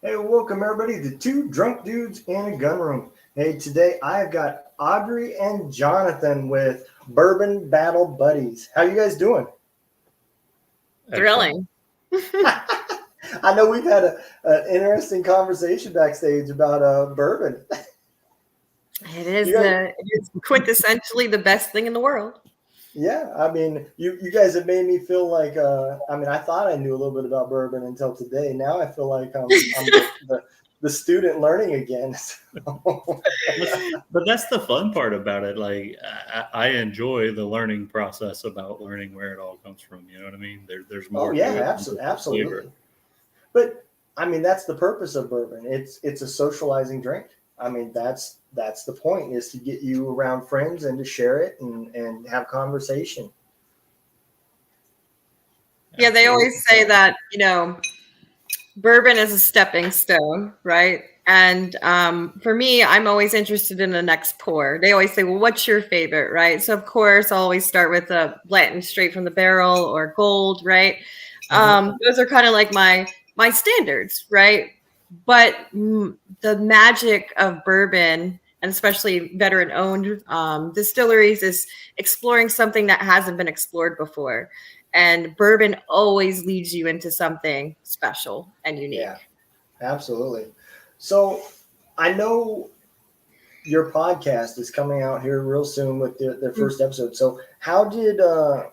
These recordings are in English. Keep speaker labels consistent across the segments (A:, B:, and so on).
A: Hey, welcome everybody to Two Drunk Dudes in a Gun Room. Hey, today I've got Audrey and Jonathan with Bourbon Battle Buddies. How you guys doing?
B: Thrilling.
A: I know we've had an interesting conversation backstage about bourbon.
B: It is quintessentially the best thing in the world.
A: Yeah, I mean, you guys have made me feel like, I thought I knew a little bit about bourbon until today. Now I feel like I'm the student learning again.
C: But that's the fun part about it. Like, I enjoy the learning process about learning where it all comes from. You know what I mean? There's more.
A: Oh, yeah, absolutely. But I mean, that's the purpose of bourbon. It's a socializing drink. I mean, that's the point, is to get you around friends and to share it and have conversation.
B: Yeah, they always say that, bourbon is a stepping stone, right? And for me, I'm always interested in the next pour. They always say, well, what's your favorite, right? So, of course, I'll always start with a Blanton straight from the barrel or gold, right? Those are kind of like my standards, right? But the magic of bourbon, and especially veteran-owned distilleries, is exploring something that hasn't been explored before. And bourbon always leads you into something special and unique.
A: Yeah, absolutely. So I know your podcast is coming out here real soon with their first episode. So how did the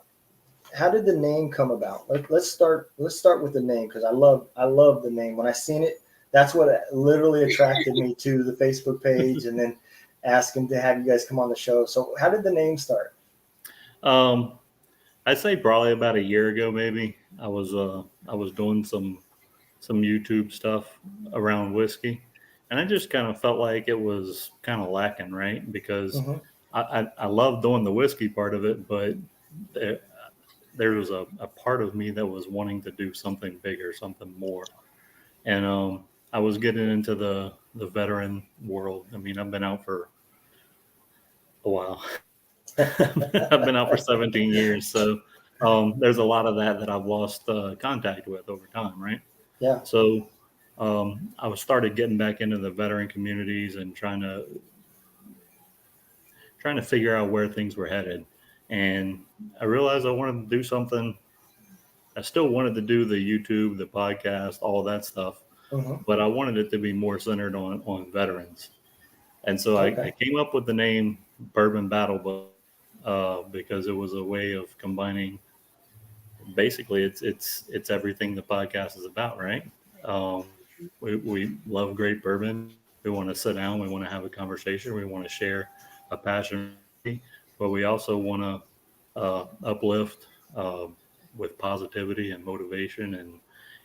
A: name come about? Let's start with the name, because I love the name. When I seen it, that's what literally attracted me to the Facebook page, and then asking to have you guys come on the show. So how did the name start?
C: I'd say probably about a year ago, maybe. I was doing some YouTube stuff around whiskey, and I just kind of felt like it was kind of lacking, right? Because I love doing the whiskey part of it, but there was a part of me that was wanting to do something bigger, something more. And I was getting into the veteran world. I mean, I've been out for a while. I've been out for 17 years. So there's a lot of that I've lost contact with over time, right?
A: Yeah.
C: So I started getting back into the veteran communities and trying to figure out where things were headed. And I realized I wanted to do something. I still wanted to do the YouTube, the podcast, all that stuff, but I wanted it to be more centered on veterans. And so I came up with the name Bourbon Battle Buddies because it was a way of combining. Basically, it's everything the podcast is about, right? We love great bourbon. We want to sit down. We want to have a conversation. We want to share a passion, but we also want to uplift with positivity and motivation and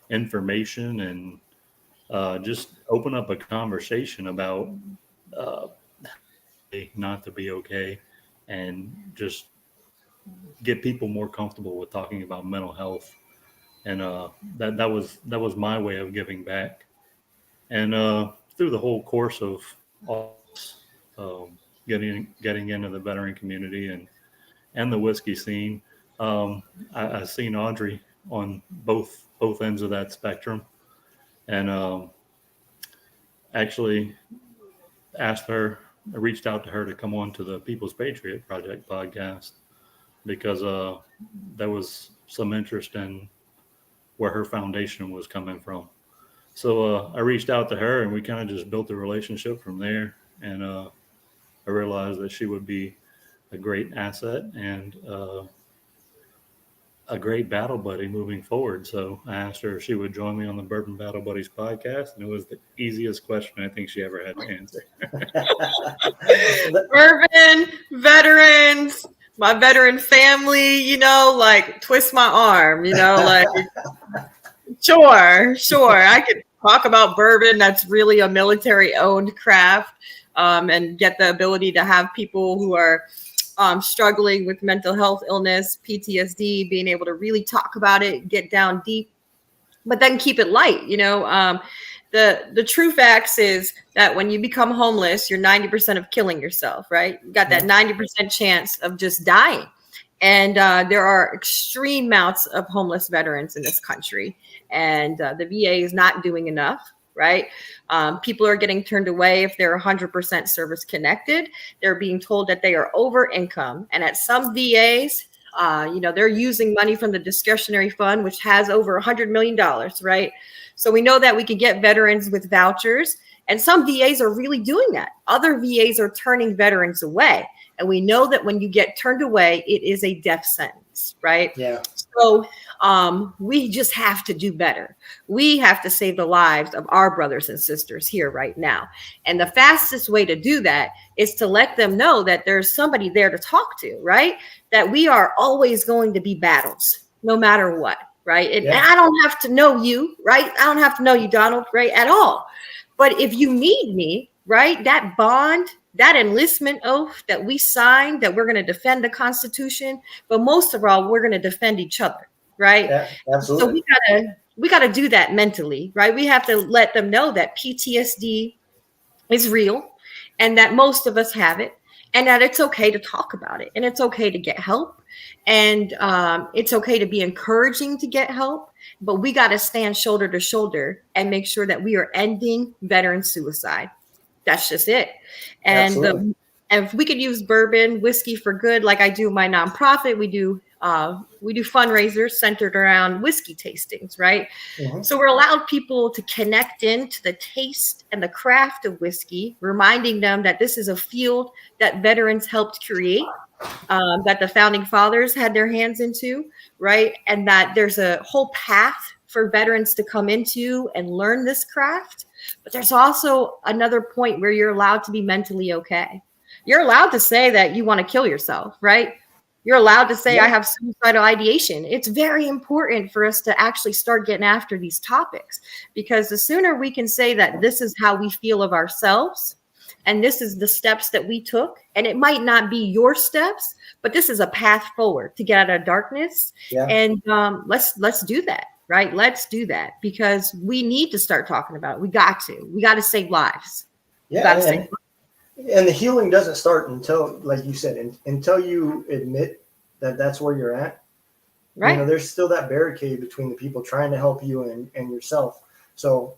C: information, and just open up a conversation about not to be okay, and just get people more comfortable with talking about mental health. And that was my way of giving back. And through the whole course of all this, getting into the veteran community and the whiskey scene, I've seen Audrey on both ends of that spectrum, and actually I reached out to her to come on to the People's Patriot Project podcast, because there was some interest in where her foundation was coming from. So I reached out to her, and we kind of just built a relationship from there. And I realized that she would be a great asset and a great battle buddy moving forward. So I asked her if she would join me on the Bourbon Battle Buddies podcast, and it was the easiest question I think she ever had to answer.
B: Bourbon, veterans, my veteran family, like twist my arm, like sure. I could talk about bourbon. That's really a military owned craft, and get the ability to have people who are struggling with mental health illness, PTSD, being able to really talk about it, get down deep, but then keep it light. The true facts is that when you become homeless, you're 90% of killing yourself, right? You got that 90% chance of just dying. And there are extreme amounts of homeless veterans in this country. And the VA is not doing enough right? People are getting turned away if they're 100% service connected. They're being told that they are over income. And at some VAs, they're using money from the discretionary fund, which has over $100 million, right? So we know that we could get veterans with vouchers, and some VAs are really doing that. Other VAs are turning veterans away. And we know that when you get turned away, it is a death sentence, right?
A: Yeah.
B: So we just have to do better. We have to save the lives of our brothers and sisters here right now. And the fastest way to do that is to let them know that there's somebody there to talk to, right? That we are always going to be battles, no matter what, right? And I don't have to know you, right? I don't have to know you, Donald, right, at all. But if you need me, right, that bond, that enlistment oath that we signed, that we're going to defend the Constitution, but most of all, we're going to defend each other, right?
A: Yeah, absolutely.
B: So we got to do that mentally, right? We have to let them know that PTSD is real and that most of us have it, and that it's okay to talk about it, and it's okay to get help, and it's okay to be encouraging to get help, but we got to stand shoulder to shoulder and make sure that we are ending veteran suicide. That's just it. And if we could use bourbon whiskey for good, like I do my nonprofit, we do fundraisers centered around whiskey tastings, right? Mm-hmm. So we're allowed people to connect into the taste and the craft of whiskey, reminding them that this is a field that veterans helped create, that the founding fathers had their hands into, right? And that there's a whole path for veterans to come into and learn this craft. But there's also another point where you're allowed to be mentally okay. You're allowed to say that you want to kill yourself, right? You're allowed to say, I have suicidal ideation. It's very important for us to actually start getting after these topics, because the sooner we can say that this is how we feel of ourselves, and this is the steps that we took, and it might not be your steps, but this is a path forward to get out of darkness. Yeah. And let's do that. Right. Let's do that, because we need to start talking about it. We got to save lives.
A: Yeah. And the healing doesn't start until, like you said, until you admit that that's where you're at. Right. There's still that barricade between the people trying to help you and yourself. So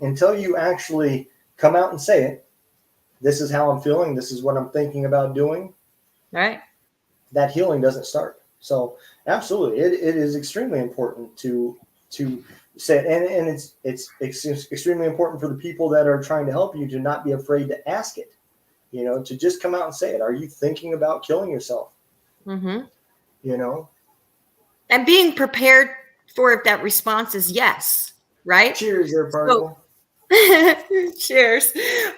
A: until you actually come out and say it, this is how I'm feeling, this is what I'm thinking about doing. Right. That healing doesn't start. So absolutely, it is extremely important to say it. And it's extremely important for the people that are trying to help you to not be afraid to ask it, to just come out and say it. Are you thinking about killing yourself? Mm-hmm.
B: And being prepared for if that response is yes, right?
A: Cheers, there, Particle.
B: Cheers.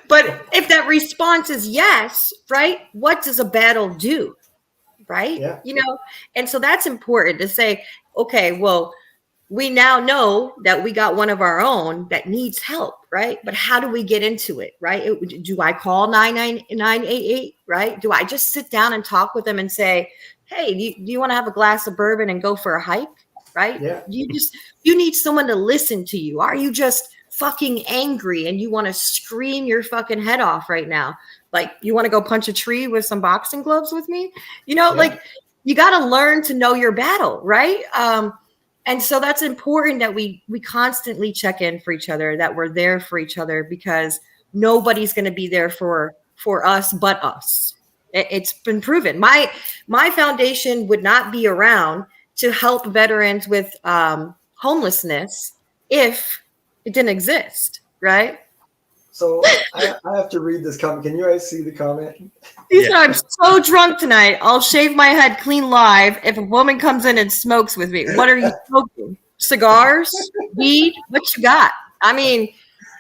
B: But if that response is yes, right, what does a battle do? Right. Yeah. And so that's important to say, okay, well, we now know that we got one of our own that needs help. Right. But how do we get into it? Right. Do I call 988? Right. Do I just sit down and talk with them and say, hey, do you want to have a glass of bourbon and go for a hike? Right. Yeah. You need someone to listen to you. Are you just fucking angry and you want to scream your fucking head off right now? Like, you want to go punch a tree with some boxing gloves with me? Like, you got to learn to know your battle, right? And so that's important that we constantly check in for each other, that we're there for each other, because nobody's going to be there for us but us. It's been proven. My foundation would not be around to help veterans with homelessness if it didn't exist, right?
A: So I have to read this comment. Can you guys see the comment?
B: He said, I'm so drunk tonight, I'll shave my head clean live if a woman comes in and smokes with me. What are you smoking? Cigars? Weed? What you got? I mean,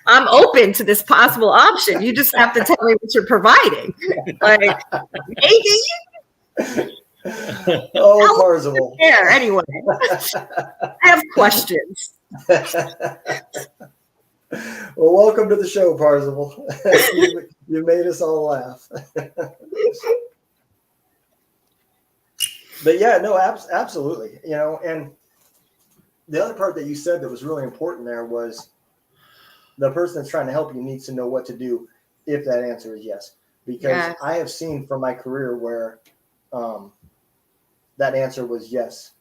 B: I'm open to this possible option. You just have to tell me what you're providing. Like, maybe.
A: Oh, Parzival.
B: There, anyway. I have questions.
A: Well, welcome to the show, Parzival. You made us all laugh. But yeah, no, absolutely. And the other part that you said that was really important there was the person that's trying to help you needs to know what to do if that answer is yes. Because I have seen from my career where that answer was yes.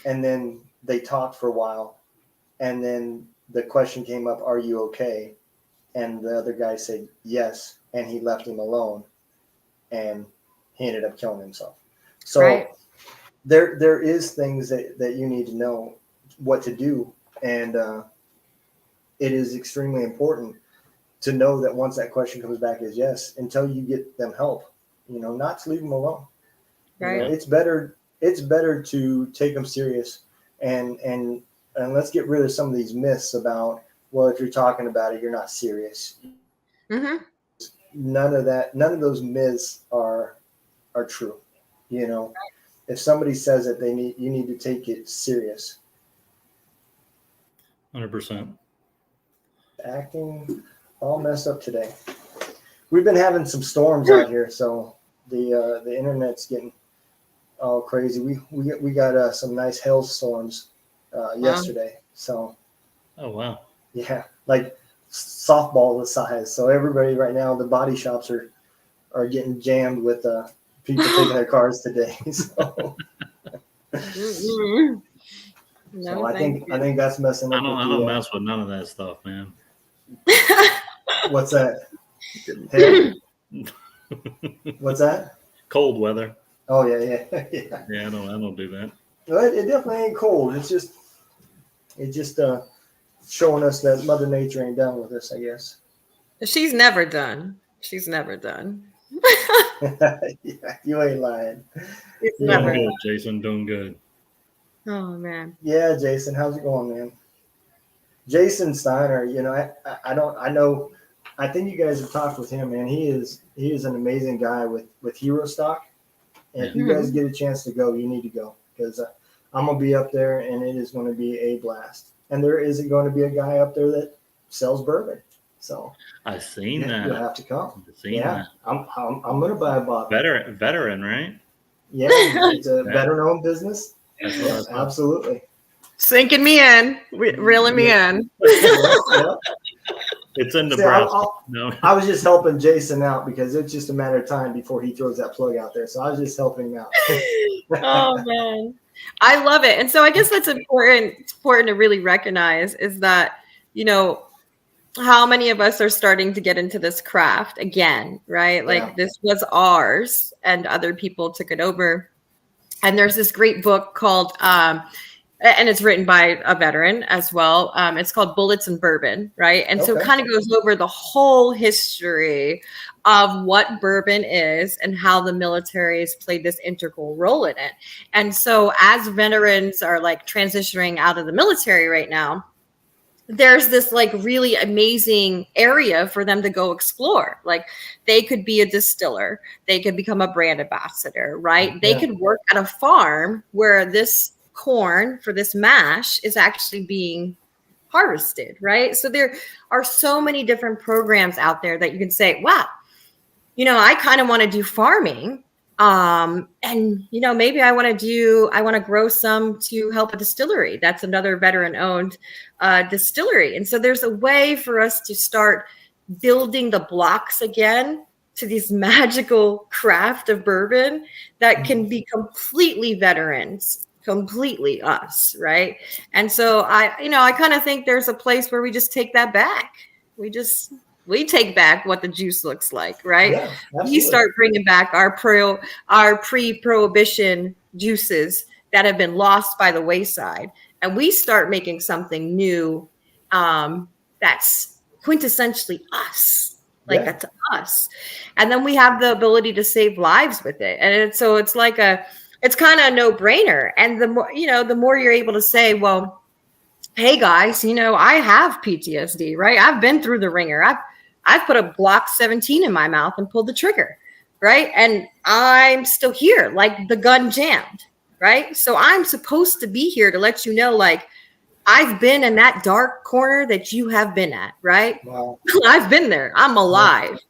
A: And then they talked for a while. And then the question came up, "Are you okay?" And the other guy said yes, and he left him alone, and he ended up killing himself. So
B: Right.
A: there is things that you need to know what to do, and it is extremely important to know that once that question comes back as yes, until you get them help, not to leave them alone.
B: Right.
A: It's better to take them serious, and let's get rid of some of these myths about, well, if you're talking about it, you're not serious.
B: Mm-hmm.
A: None of those myths are true. If somebody says it, you need to take it serious.
C: 100%.
A: Acting all messed up today. We've been having some storms out here, so the internet's getting all crazy. We got some nice hailstorms yesterday. So
C: Oh, wow.
A: yeah, like softball the size. So everybody right now, the body shops are getting jammed with people taking their cars today. So,
B: Mm-hmm. No,
A: so I think that's messing
C: I
A: up.
C: don't mess with none of that stuff, man.
A: What's that? Hail? What's that?
C: Cold weather.
A: Oh yeah.
C: Yeah, I don't do that.
A: Well, it definitely ain't cold. It's just showing us that Mother Nature ain't done with us, I guess.
B: She's never done. She's never done.
A: Yeah, you ain't lying.
B: It's
A: Yeah.
B: never
C: Doing
B: done.
C: good, Jason. Doing good.
B: Oh man.
A: Yeah, Jason, how's it going, man? Jason Steiner, I think you guys have talked with him, man. He is an amazing guy with Hero Stock. And if you guys get a chance to go, you need to go, because I'm gonna be up there, and it is going to be a blast. And there isn't going to be a guy up there that sells bourbon, so
C: I've seen
A: you'll
C: that.
A: have to come.
C: I've seen
A: Yeah,
C: that.
A: I'm gonna buy a bottle.
C: Veteran, right?
A: Yeah, it's a veteran-owned business.
C: That's what I
A: Yes,
C: thought.
A: absolutely.
B: Sinking me in, reeling me in.
A: Yeah.
C: It's in
A: See,
C: Nebraska. No.
A: I was just helping Jason out because it's just a matter of time before he throws that plug out there. So I was just helping him out.
B: Oh man, I love it. And so I guess that's important. It's important to really recognize is that, how many of us are starting to get into this craft again, right? Like this was ours and other people took it over. And there's this great book called, and it's written by a veteran as well. It's called Bullets and Bourbon, right? And so it kind of goes over the whole history of what bourbon is and how the military has played this integral role in it. And so as veterans are like transitioning out of the military right now, there's this like really amazing area for them to go explore. Like they could be a distiller, they could become a brand ambassador, right? They could work at a farm where this corn for this mash is actually being harvested, right? So there are so many different programs out there that you can say, wow, I kind of want to do farming. And maybe I want to grow some to help a distillery. That's another veteran owned distillery. And so there's a way for us to start building the blocks again to this magical craft of bourbon that can be completely veterans, completely us. Right. And so I kind of think there's a place where we just take that back. We take back what the juice looks like, right?
A: Yeah,
B: we start bringing back our pre-prohibition juices that have been lost by the wayside, and we start making something new that's quintessentially us, like that's us. And then we have the ability to save lives with it, and it's kind of a no-brainer. And the more you're able to say, well, hey guys, I have PTSD, right? I've been through the ringer. I've put a Glock 17 in my mouth and pulled the trigger, right? And I'm still here, like the gun jammed, right? So I'm supposed to be here to let you know, like, I've been in that dark corner that you have been at, right?
A: Wow.
B: I've been there. I'm alive.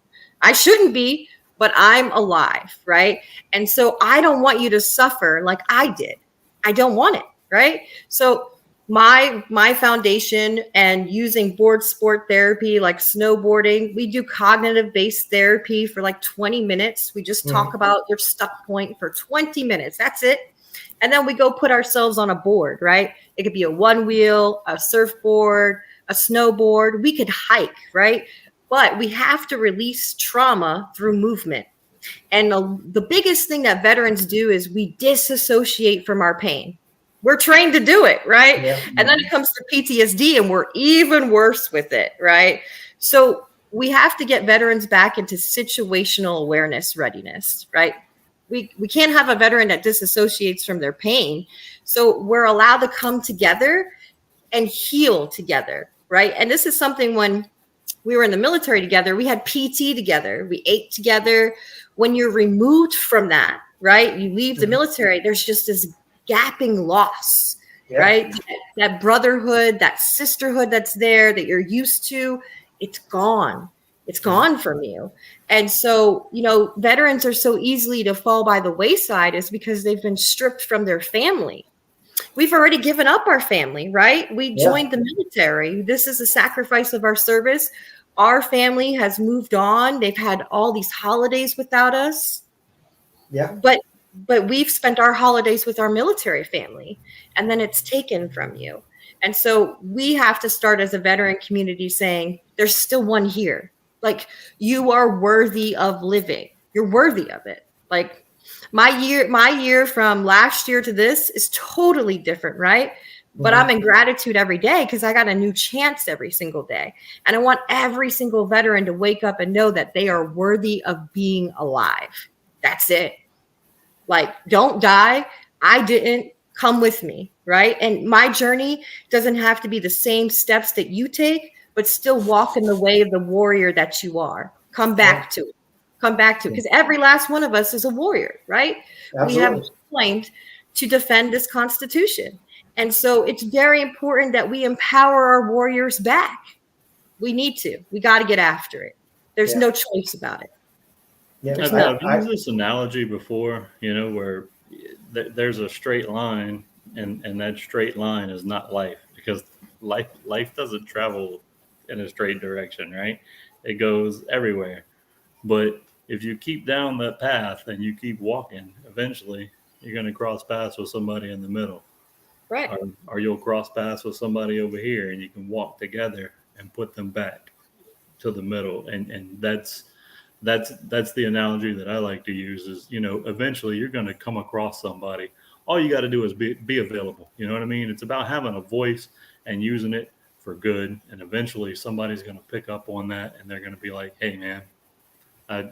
B: I shouldn't be, but I'm alive, right? And so I don't want you to suffer like I did. I don't want it, right? So my foundation and using board sport therapy, like snowboarding, we do cognitive based therapy for like 20 minutes. We just talk about your stuck point for 20 minutes. That's it. And then we go put ourselves on a board, right? It could be a one wheel, a surfboard, a snowboard, we could hike, right? But we have to release trauma through movement. And the biggest thing that veterans do is we disassociate from our pain. We're trained to do it, right?
A: Yeah.
B: And then it comes to PTSD and we're even worse with it, right? So we have to get veterans back into situational awareness readiness, right? We can't have a veteran that disassociates from their pain. So we're allowed to come together and heal together, right? And this is something when we were in the military together, we had PT together, we ate together. When you're removed from that, right? You leave the military, there's just this gapping loss, right? That brotherhood, that sisterhood that's there that you're used to, it's gone. It's gone from you. And so, veterans are so easily to fall by the wayside is because they've been stripped from their family. We've already given up our family, right? We joined the military. This is a sacrifice of our service. Our family has moved on. They've had all these holidays without us.
A: Yeah.
B: But we've spent our holidays with our military family, and then it's taken from you. And so we have to start as a veteran community saying, there's still one here. Like, you are worthy of living. You're worthy of it. Like, my year from last year to this is totally different, right? But I'm in gratitude every day because I got a new chance every single day. And I want every single veteran to wake up and know that they are worthy of being alive. That's it. Like, don't die. I didn't. Come with me, right? And my journey doesn't have to be the same steps that you take, but still walk in the way of the warrior that you are. Come back to it. Come back to it. Because every last one of us is a warrior, right?
A: Absolutely.
B: We have joined to defend this Constitution. And so it's very important that we empower our warriors back. We need to. We got to get after it. There's no choice about it.
A: Yeah,
C: I've used this analogy before, where there's a straight line, and that straight line is not life, because life doesn't travel in a straight direction, right? It goes everywhere. But if you keep down that path and you keep walking, eventually you're going to cross paths with somebody in the middle.
B: Right.
C: Or you'll cross paths with somebody over here, and you can walk together and put them back to the middle. And that's the analogy that I like to use is, eventually you're going to come across somebody. All you got to do is be available. You know what I mean? It's about having a voice and using it for good. And eventually somebody's going to pick up on that, and they're going to be like, hey man, I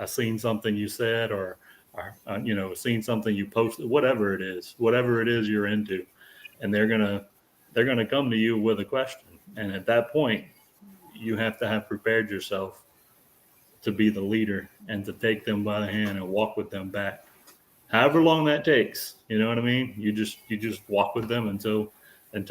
C: seen something you said, or seen something you posted, whatever it is you're into. And they're going to come to you with a question. And at that point, you have to have prepared yourself to be the leader and to take them by the hand and walk with them back. However long that takes, you know what I mean? You just walk with them until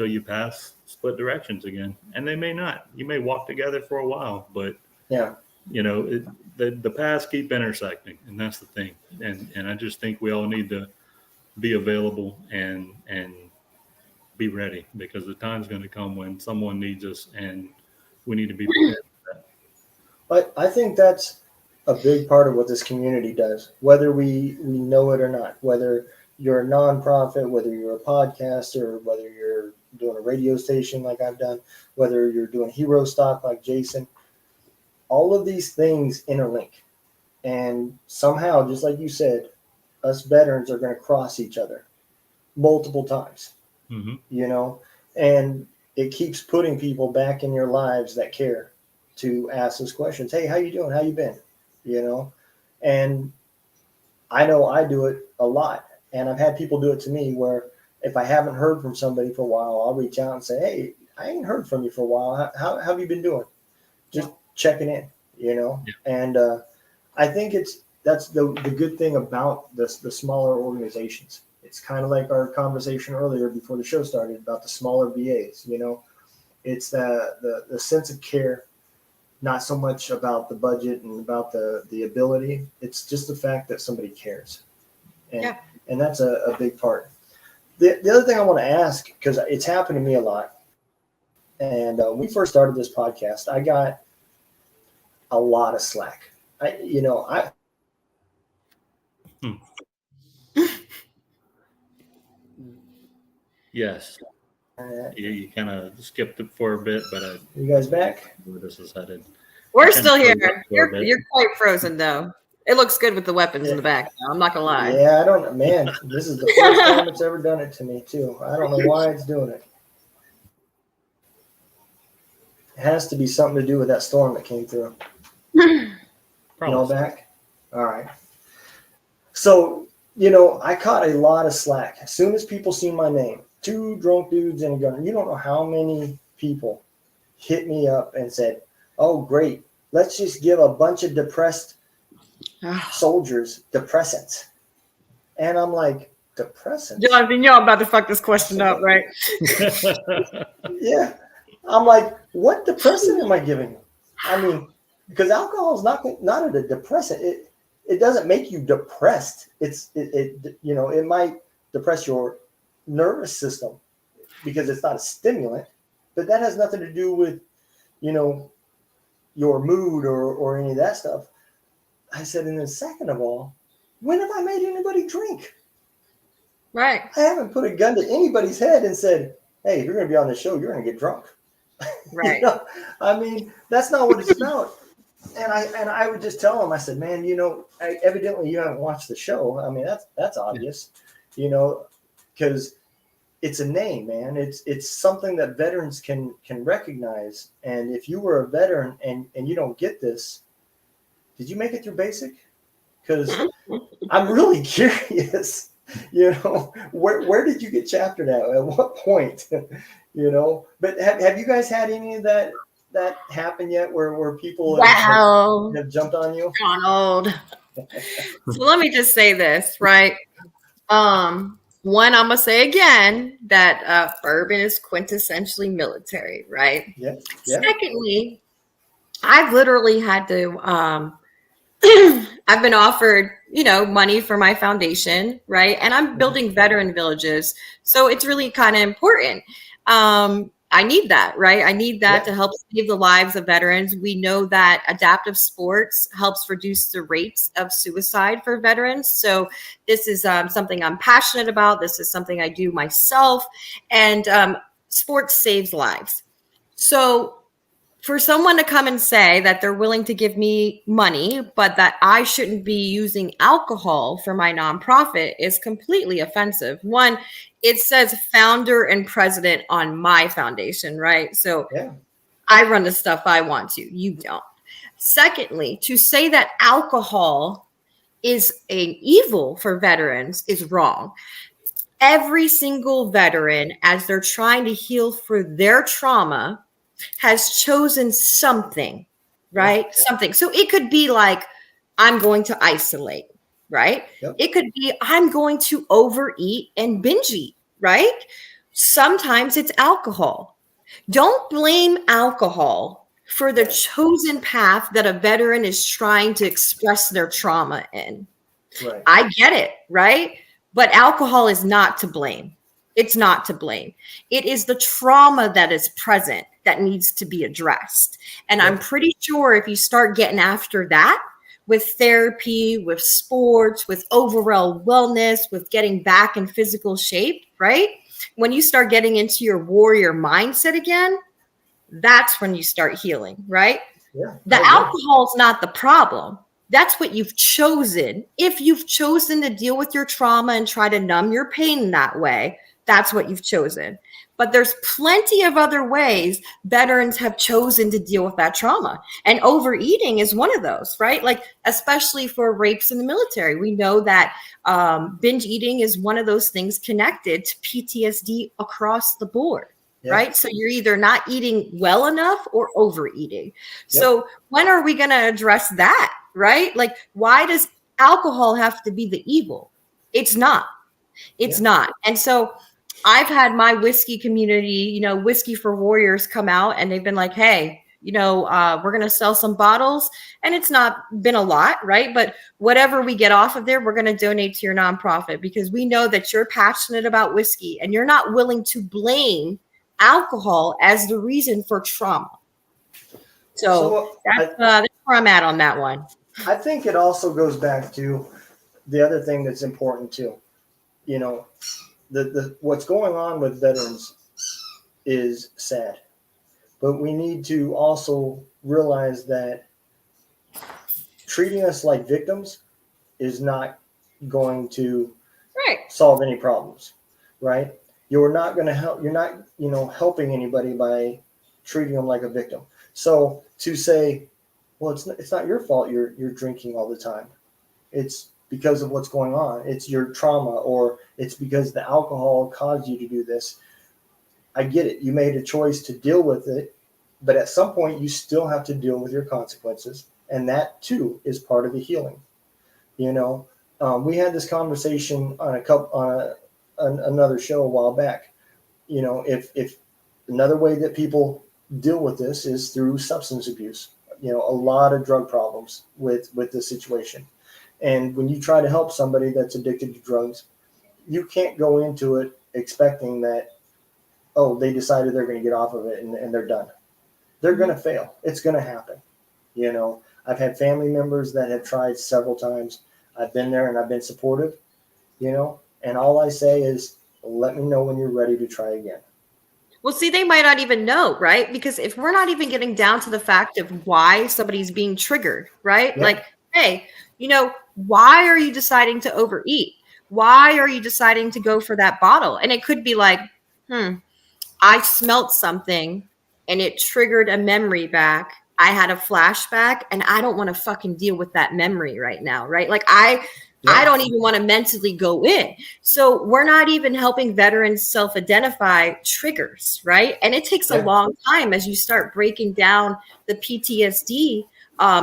C: you pass split directions again. And they may not. You may walk together for a while, but the paths keep intersecting, and that's the thing. And I just think we all need to be available and be ready, because the time's going to come when someone needs us, and we need to be prepared.
A: But I think that's a big part of what this community does, whether we know it or not, whether you're a nonprofit, whether you're a podcaster, whether you're doing a radio station like I've done, whether you're doing hero stock like Jason, all of these things interlink. And somehow, just like you said, us veterans are going to cross each other multiple times, and it keeps putting people back in your lives that care to ask those questions. Hey, how you doing? How you been? And I know I do it a lot, and I've had people do it to me where if I haven't heard from somebody for a while, I'll reach out and say, hey, I ain't heard from you for a while. How have you been doing? Just checking in, and I think that's the good thing about the smaller organizations. It's kind of like our conversation earlier before the show started about the smaller VAs, it's the sense of care, not so much about the budget and about the ability. It's just the fact that somebody cares. And that's a big part. The other thing I want to ask, because it's happened to me a lot, and when we first started this podcast, I got a lot of slack.
C: Yes. You kind of skipped it for a bit, but
A: You guys back?
C: where this is headed.
B: We're
C: Kinda
B: still here.
C: froze up for a bit.
B: You're quite frozen though. It looks good with the weapons in the back. I'm not gonna lie.
A: Yeah, I don't. Man, this is the first time it's ever done it to me too. I don't know why it's doing it. It has to be something to do with that storm that came through. You all back? All right. So, I caught a lot of slack. As soon as people see my name, 2 drunk dudes and a gun, you don't know how many people hit me up and said, oh, great. Let's just give a bunch of depressed soldiers depressants. And I'm like, depressants?
B: Jonathan, you're about to fuck this question up, right?
A: Yeah. I'm like, what depressant am I giving you? I mean, because alcohol is not a depressant. It doesn't make you depressed. It might depress your nervous system because it's not a stimulant, but that has nothing to do with, your mood or any of that stuff. I said, and then second of all, when have I made anybody drink?
B: Right.
A: I haven't put a gun to anybody's head and said, hey, if you're going to be on the show, you're going to get drunk.
B: Right.
A: I mean, that's not what it's about. And I would just tell them, I said, man, evidently you haven't watched the show. I mean, that's obvious, because it's a name, man. It's something that veterans can recognize. And if you were a veteran and you don't get this, did you make it through basic? Because I'm really curious, where did you get chaptered at what point, but have you guys had any of that happen yet where people have jumped on you?
B: Donald. So let me just say this, right? One, I'm gonna say again that bourbon is quintessentially military, right?
A: Yeah.
B: Secondly, I've literally had to I've been offered, money for my foundation, right? And I'm building veteran villages. So it's really kind of important. I need that, right? I need that to help save the lives of veterans. We know that adaptive sports helps reduce the rates of suicide for veterans. So this is something I'm passionate about. This is something I do myself. And sports saves lives. So for someone to come and say that they're willing to give me money, but that I shouldn't be using alcohol for my nonprofit is completely offensive. One, it says founder and president on my foundation, right? So I run the stuff I want to, you don't. Secondly, to say that alcohol is an evil for veterans is wrong. Every single veteran, as they're trying to heal for their trauma, has chosen something, right? Something. So it could be like, I'm going to isolate, right?
A: Yep.
B: It could be, I'm going to overeat and binge eat, right? Sometimes it's alcohol. Don't blame alcohol for the chosen path that a veteran is trying to express their trauma in.
A: Right.
B: I get it, right? But alcohol is not to blame. It's not to blame. It is the trauma that is present that needs to be addressed. And I'm pretty sure if you start getting after that with therapy, with sports, with overall wellness, with getting back in physical shape, right? When you start getting into your warrior mindset again, that's when you start healing, right?
A: Yeah.
B: The alcohol's not the problem. That's what you've chosen. If you've chosen to deal with your trauma and try to numb your pain that way, that's what you've chosen. But there's plenty of other ways veterans have chosen to deal with that trauma. And overeating is one of those, right? Like, especially for rapes in the military. We know that binge eating is one of those things connected to PTSD across the board, right? So you're either not eating well enough or overeating. So when are we going to address that, right? Like, why does alcohol have to be the evil? It's not. It's not. And so I've had my whiskey community, Whiskey for Warriors come out and they've been like, hey, we're going to sell some bottles. And it's not been a lot, right? But whatever we get off of there, we're going to donate to your nonprofit because we know that you're passionate about whiskey and you're not willing to blame alcohol as the reason for trauma. So that's where I'm at on that one.
A: I think it also goes back to the other thing that's important too. The what's going on with veterans is sad. But we need to also realize that treating us like victims is not going to solve any problems, right? You're not going to help. You're not, helping anybody by treating them like a victim. So to say, well, it's not your fault. You're drinking all the time. It's because of what's going on. It's your trauma, or it's because the alcohol caused you to do this. I get it. You made a choice to deal with it, but at some point you still have to deal with your consequences. And that too is part of the healing. We had this conversation on another show a while back. If another way that people deal with this is through substance abuse. A lot of drug problems with this situation. And when you try to help somebody that's addicted to drugs, you can't go into it expecting that, oh, they decided they're going to get off of it and they're done. They're going to fail. It's going to happen. I've had family members that have tried several times. I've been there and I've been supportive, and all I say is, let me know when you're ready to try again.
B: Well, see, they might not even know, right? Because if we're not even getting down to the fact of why somebody's being triggered, right? Yeah. Like, hey, why are you deciding to overeat? Why are you deciding to go for that bottle? And it could be like, I smelt something and it triggered a memory back. I had a flashback and I don't want to fucking deal with that memory right now, right? Like I don't even want to mentally go in. So we're not even helping veterans self-identify triggers, right? And it takes a long time as you start breaking down the PTSD,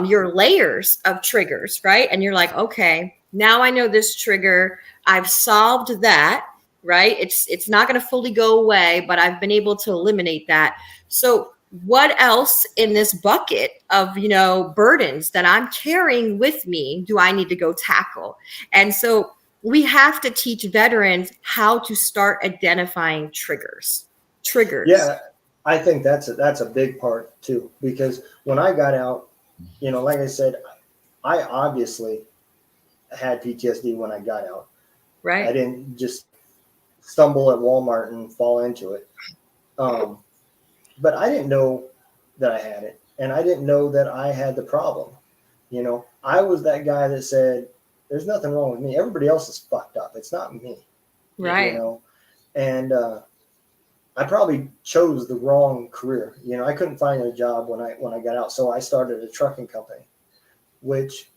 B: your layers of triggers, right? And you're like, okay, now I know this trigger. I've solved that, right? It's not going to fully go away, but I've been able to eliminate that. So what else in this bucket of, burdens that I'm carrying with me do I need to go tackle? And so we have to teach veterans how to start identifying triggers.
A: Yeah, I think that's a big part too, because when I got out, like I said, I obviously had PTSD when I got out.
B: Right.
A: I didn't just stumble at Walmart and fall into it. But I didn't know that I had it, and I didn't know that I had the problem. I was that guy that said, there's nothing wrong with me. Everybody else is fucked up. It's not me.
B: Right.
A: And I probably chose the wrong career. I couldn't find a job when I got out. So I started a trucking company, which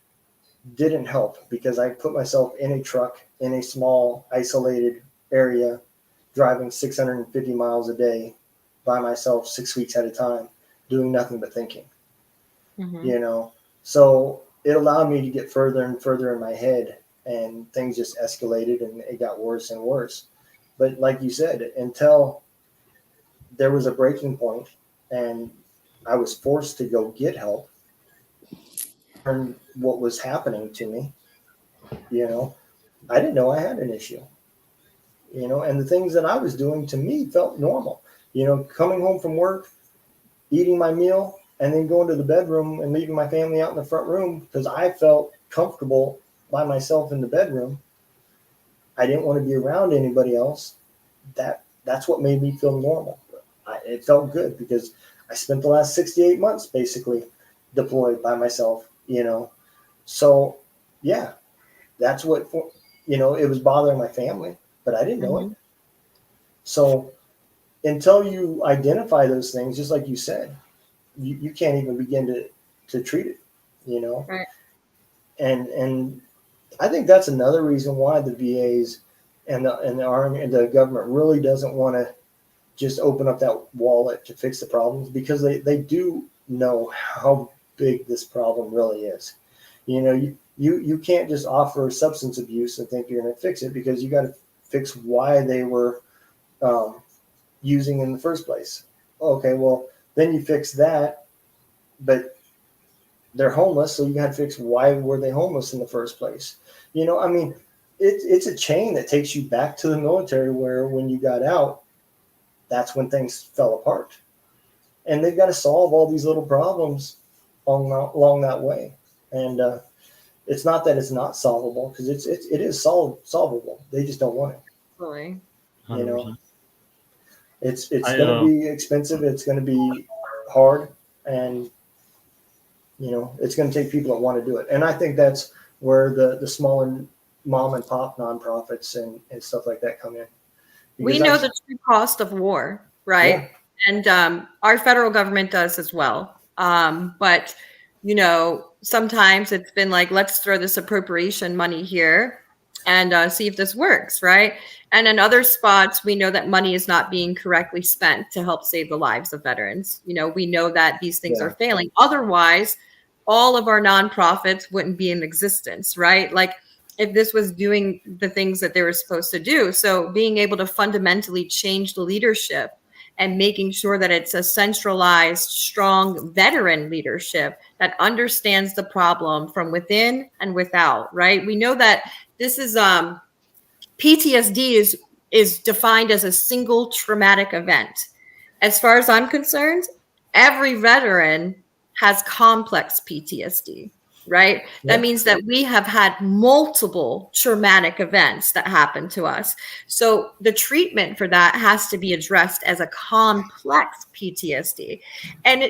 A: didn't help because I put myself in a truck in a small isolated area, driving 650 miles a day by myself 6 weeks at a time, doing nothing but thinking. So it allowed me to get further and further in my head, and things just escalated and it got worse and worse. But like you said, until there was a breaking point and I was forced to go get help, learn what was happening to me, I didn't know I had an issue, and the things that I was doing to me felt normal. Coming home from work, eating my meal, and then going to the bedroom and leaving my family out in the front room because I felt comfortable by myself in the bedroom. I didn't want to be around anybody else. That's what made me feel normal. It felt good because I spent the last 68 months basically deployed by myself, So, yeah, that's what, it was bothering my family, but I didn't know it. So until you identify those things, just like you said, you can't even begin to treat it,
B: Right.
A: And I think that's another reason why the VAs and the Army and the government really doesn't want to just open up that wallet to fix the problems, because they do know how big this problem really is. You can't just offer substance abuse and think you're going to fix it, because you got to fix why they were using in the first place. Okay, well, then you fix that, but they're homeless, so you got to fix why were they homeless in the first place. It's a chain that takes you back to the military, where when you got out, that's when things fell apart. And they've got to solve all these little problems along that way. And it's not that it's not solvable, because it is solvable. They just don't want it.
B: Really?
C: 100%.
A: It's going to be expensive. It's going to be hard, and it's going to take people that want to do it. And I think that's where the smaller mom and pop nonprofits and stuff like that come in.
B: We know the true cost of war, right? Yeah. And our federal government does as well. But sometimes it's been like, let's throw this appropriation money here and see if this works, right? And in other spots, we know that money is not being correctly spent to help save the lives of veterans. We know that these things are failing. Otherwise, all of our nonprofits wouldn't be in existence, right? Like if this was doing the things that they were supposed to do. So being able to fundamentally change the leadership and making sure that it's a centralized, strong veteran leadership that understands the problem from within and without, right? We know that this is PTSD is defined as a single traumatic event. As far as I'm concerned, every veteran has complex PTSD, right? Yep. That means that we have had multiple traumatic events that happen to us. So the treatment for that has to be addressed as a complex PTSD. And,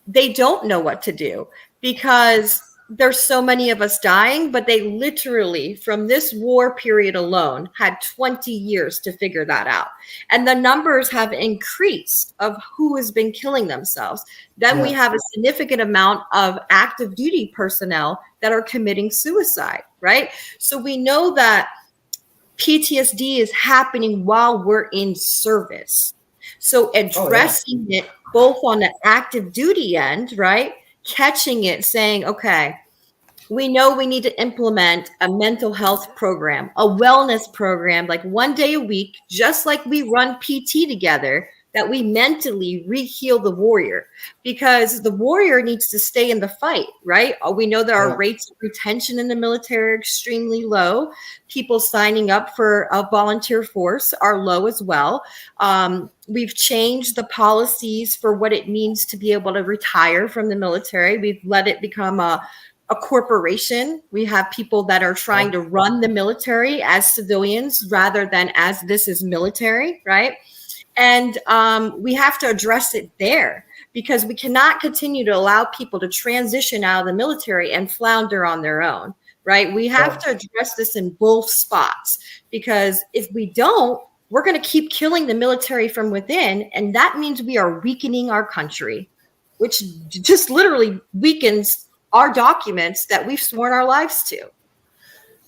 B: they don't know what to do because there's so many of us dying, but they literally, from this war period alone, had 20 years to figure that out. And the numbers have increased of who has been killing themselves. Then we have a significant amount of active duty personnel that are committing suicide, right? So we know that PTSD is happening while we're in service. So addressing it both on the active duty end, right? Catching it, saying, okay, we know we need to implement a mental health program, a wellness program, like 1 day a week, just like we run PT together, that we mentally re-heal the warrior, because the warrior needs to stay in the fight, right? We know that our rates of retention in the military are extremely low. People signing up for a volunteer force are low as well. We've changed the policies for what it means to be able to retire from the military. We've let it become a corporation. We have people that are trying to run the military as civilians rather than as this is military, right? And we have to address it there, because we cannot continue to allow people to transition out of the military and flounder on their own, right? We have to address this in both spots, because if we don't, we're going to keep killing the military from within. And that means we are weakening our country, which just literally weakens our documents that we've sworn our lives to.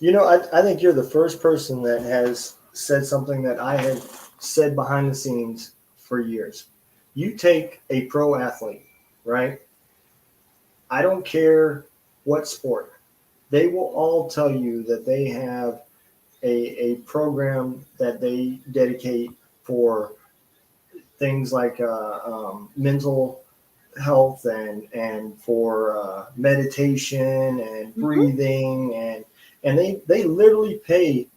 A: I think you're the first person that has said something that I had said behind the scenes for years. You take a pro athlete, right? I don't care what sport. They will all tell you that they have a program that they dedicate for things like mental health and for meditation and breathing, and they literally pay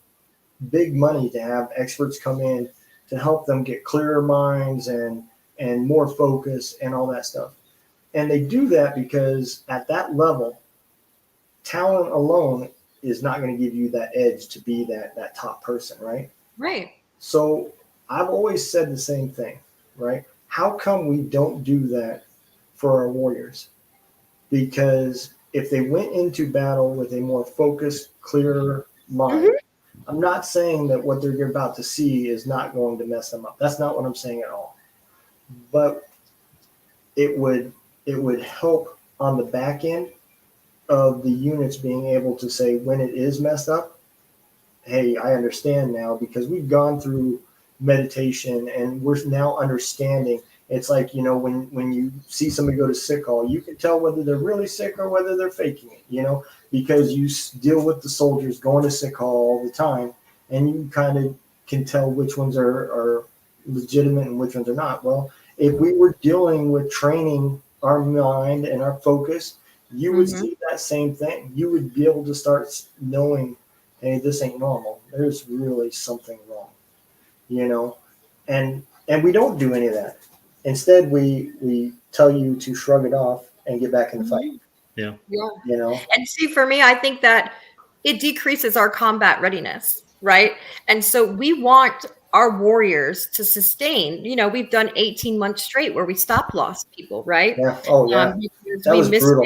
A: big money to have experts come in to help them get clearer minds and more focus and all that stuff. And they do that because at that level, talent alone is not going to give you that edge to be that top person, right?
B: Right.
A: So I've always said the same thing, right? How come we don't do that for our warriors? Because if they went into battle with a more focused, clearer mind, I'm not saying that what they're about to see is not going to mess them up. That's not what I'm saying at all. But it would help on the back end of the units being able to say when it is messed up, hey, I understand now, because we've gone through meditation and we're now understanding. It's like, when you see somebody go to sick call, you can tell whether they're really sick or whether they're faking it, because you deal with the soldiers going to sick call all the time, and you kind of can tell which ones are legitimate and which ones are not. Well, if we were dealing with training our mind and our focus, you would see that same thing. You would be able to start knowing, hey, this ain't normal. There's really something wrong, and we don't do any of that. Instead, we tell you to shrug it off and get back in the fight.
C: Yeah.
B: And see, for me, I think that it decreases our combat readiness, right? And so we want our warriors to sustain. You know, we've done 18 months straight where we stop loss people, right?
A: Yeah. Oh yeah.
B: Because
A: That
B: we
A: was brutal.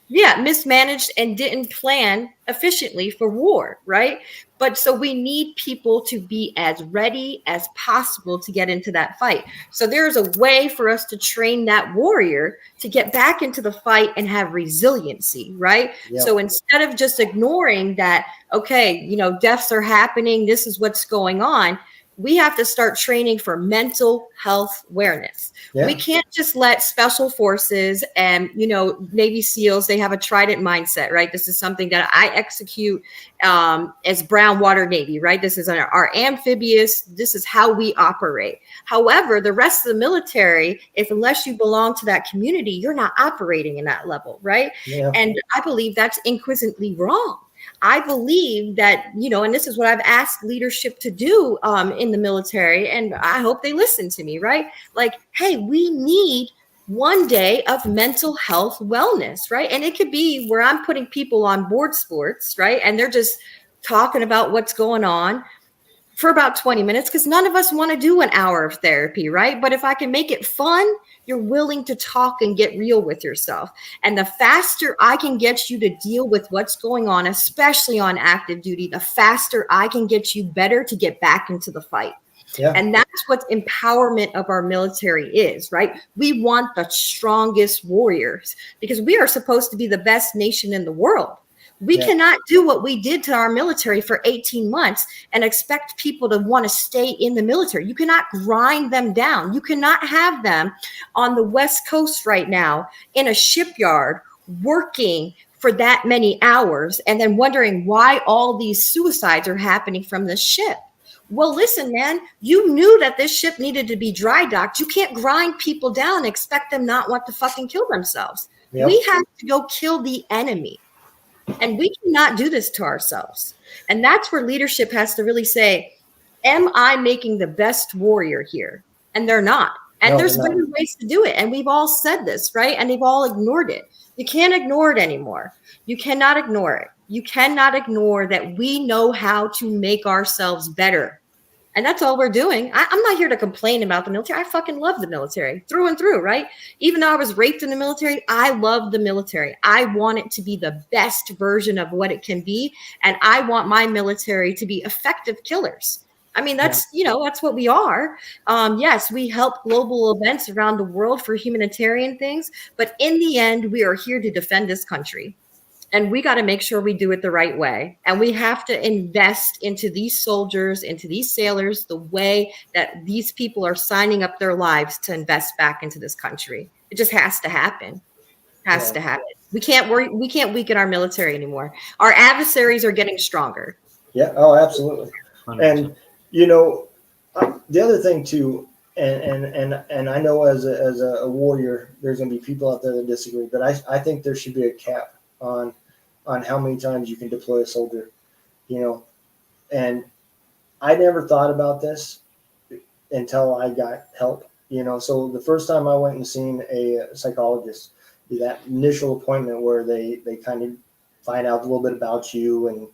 B: mismanaged and didn't plan efficiently for war, right? But so we need people to be as ready as possible to get into that fight. So there's a way for us to train that warrior to get back into the fight and have resiliency, right?
A: Yep.
B: So instead of just ignoring that, okay, you know, deaths are happening, this is what's going on, we have to start training for mental health awareness.
A: Yeah.
B: We can't just let special forces and, you know, Navy SEALs, they have a trident mindset, right? This is something that I execute as brown water Navy, right? This is our amphibious, this is how we operate. However, the rest of the military, unless you belong to that community, you're not operating in that level, right?
A: Yeah.
B: And I believe that's inquisitively wrong. I believe that, you know, and this is what I've asked leadership to do in the military, and I hope they listen to me, right? Like, hey, we need one day of mental health wellness, right? And it could be where I'm putting people on board sports, right? And they're just talking about what's going on for about 20 minutes, because none of us want to do an hour of therapy, right? But if I can make it fun, you're willing to talk and get real with yourself. And the faster I can get you to deal with what's going on, especially on active duty, the faster I can get you better to get back into the fight. Yeah. And that's what empowerment of our military is, right? We want the strongest warriors because we are supposed to be the best nation in the world. We cannot do what we did to our military for 18 months and expect people to want to stay in the military. You cannot grind them down. You cannot have them on the West Coast right now in a shipyard working for that many hours and then wondering why all these suicides are happening from the ship. Well, listen, man, you knew that this ship needed to be dry docked. You can't grind people down and expect them not want to fucking kill themselves. Yep. We have to go kill the enemy. And we cannot do this to ourselves. And that's where leadership has to really say, am I making the best warrior here? And they're not. And there's better ways to do it. And we've all said this, right? And they've all ignored it. You can't ignore it anymore. You cannot ignore it. You cannot ignore that we know how to make ourselves better. And that's all we're doing. I'm not here to complain about the military. I fucking love the military through and through, right? Even though I was raped in the military, I love the military. I want it to be the best version of what it can be. And I want my military to be effective killers. I mean, that's, you know, that's what we are. Yes, we help global events around the world for humanitarian things. But in the end, we are here to defend this country. And we got to make sure we do it the right way. And we have to invest into these soldiers, into these sailors, the way that these people are signing up their lives to invest back into this country. It just has to happen. Has to happen. We can't weaken our military anymore. Our adversaries are getting stronger.
A: Yeah. Oh, absolutely. 100%. And, you know, the other thing too, and I know as a warrior, there's going to be people out there that disagree, but I think there should be a cap on how many times you can deploy a soldier, you know. And I never thought about this until I got help, you know. So the first time I went and seen a psychologist, that initial appointment where they kind of find out a little bit about you and